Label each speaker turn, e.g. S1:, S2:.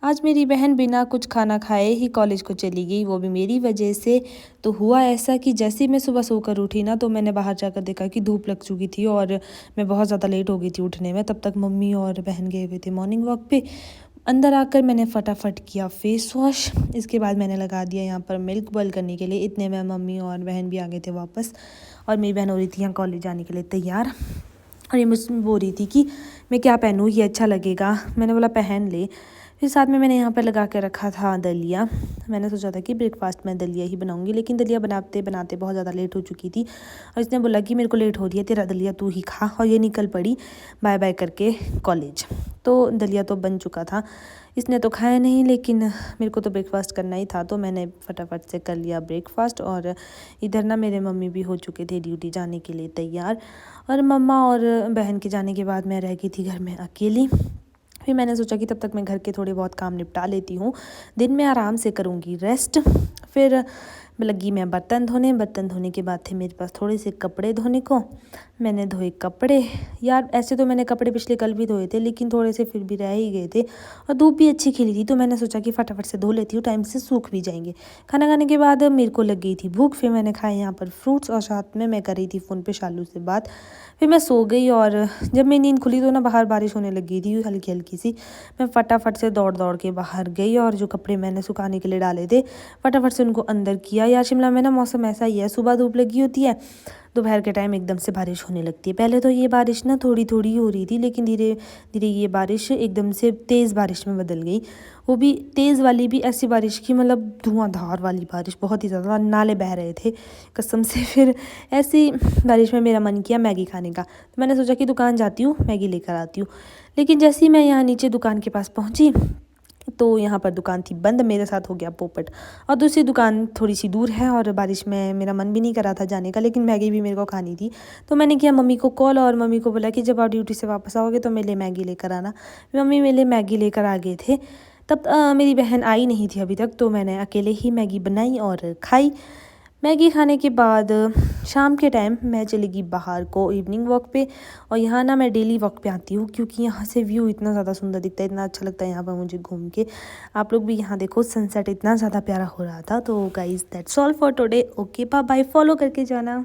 S1: आज मेरी बहन बिना कुछ खाना खाए ही कॉलेज को चली गई, वो भी मेरी वजह से। तो हुआ ऐसा कि जैसे ही मैं सुबह सोकर उठी ना, तो मैंने बाहर जाकर देखा कि धूप लग चुकी थी और मैं बहुत ज़्यादा लेट हो गई थी उठने में। तब तक मम्मी और बहन गए हुए थे मॉर्निंग वॉक पे। अंदर आकर मैंने फटाफट किया फेस वॉश। इसके बाद मैंने लगा दिया यहाँ पर मिल्क बॉईल करने के लिए। इतने में मम्मी और बहन भी आ गए थे वापस, और मेरी बहन हो रही थी यहाँ कॉलेज जाने के लिए तैयार। और ये मुझसे बोल रही थी कि मैं क्या पहनूँ, ये अच्छा लगेगा। मैंने बोला पहन ले। फिर साथ में मैंने यहाँ पर लगा के रखा था दलिया। मैंने सोचा था कि ब्रेकफास्ट में दलिया ही बनाऊंगी, लेकिन दलिया बनाते बनाते बहुत ज़्यादा लेट हो चुकी थी। और इसने बोला कि मेरे को लेट हो रही है, तेरा दलिया तू ही खा। और ये निकल पड़ी बाय बाय करके कॉलेज। तो दलिया तो बन चुका था, इसने तो खाया नहीं, लेकिन मेरे को तो ब्रेकफास्ट करना ही था, तो मैंने फटाफट से कर लिया ब्रेकफास्ट। और इधर ना मेरे मम्मी भी हो चुके थे ड्यूटी जाने के लिए तैयार। और मम्मा और बहन के जाने के बाद मैं रह गई थी घर में अकेली। फिर मैंने सोचा कि तब तक मैं घर के थोड़े बहुत काम निपटा लेती हूँ, दिन में आराम से करूँगी रेस्ट। फिर लगी मैं बर्तन धोने के बाद थे मेरे पास थोड़े से कपड़े धोने को। मैंने धोए कपड़े। यार ऐसे तो मैंने कपड़े पिछले कल भी धोए थे, लेकिन थोड़े से फिर भी रह ही गए थे, और धूप भी अच्छी खिली थी, तो मैंने सोचा कि फटाफट से धो लेती हूँ, टाइम से सूख भी जाएंगे। खाना खाने के बाद मेरे को लग गई थी भूख। फिर मैंने खाए यहाँ पर फ्रूट्स, और साथ में मैं कर रही थी फ़ोन पे शालू से बात। फिर मैं सो गई, और जब मेरी नींद खुली तो ना बाहर बारिश होने लग गई थी हल्की हल्की सी। मैं फटाफट से दौड़ दौड़ के बाहर गई, और जो कपड़े मैंने सुखाने के लिए डाले थे फटाफट से उनको अंदर किया। यार शिमला में ना मौसम ऐसा ही है, सुबह धूप लगी होती है, दोपहर के टाइम एकदम से बारिश होने लगती है। पहले तो ये बारिश ना थोड़ी थोड़ी हो रही थी, लेकिन धीरे धीरे ये बारिश एकदम से तेज़ बारिश में बदल गई। वो भी तेज़ वाली भी ऐसी बारिश की, मतलब धुआंधार वाली बारिश, बहुत ही ज़्यादा नाले बह रहे थे कसम से। फिर ऐसी बारिश में मेरा मन किया मैगी खाने का, तो मैंने सोचा कि दुकान जाती हूँ मैगी लेकर आती हूँ। लेकिन जैसे ही मैं यहाँ नीचे दुकान के पास पहुँची, तो यहाँ पर दुकान थी बंद। मेरे साथ हो गया पोपट। और दूसरी दुकान थोड़ी सी दूर है, और बारिश में मेरा मन भी नहीं कर रहा था जाने का, लेकिन मैगी भी मेरे को खानी थी। तो मैंने किया मम्मी को कॉल, और मम्मी को बोला कि जब आप ड्यूटी से वापस आओगे तो मेरे लिए मैगी लेकर आना। मम्मी मेरे लिए मैगी लेकर आ गए थे। तब मेरी बहन आई नहीं थी अभी तक, तो मैंने अकेले ही मैगी बनाई और खाई। मैगी खाने के बाद शाम के टाइम मैं चली गई बाहर को इवनिंग वॉक पे। और यहाँ ना मैं डेली वॉक पे आती हूँ, क्योंकि यहाँ से व्यू इतना ज़्यादा सुंदर दिखता है, इतना अच्छा लगता है यहाँ पर मुझे घूम के। आप लोग भी यहाँ देखो, सनसेट इतना ज़्यादा प्यारा हो रहा था। तो guys that's all for today. Okay bye bye, follow करके जाना।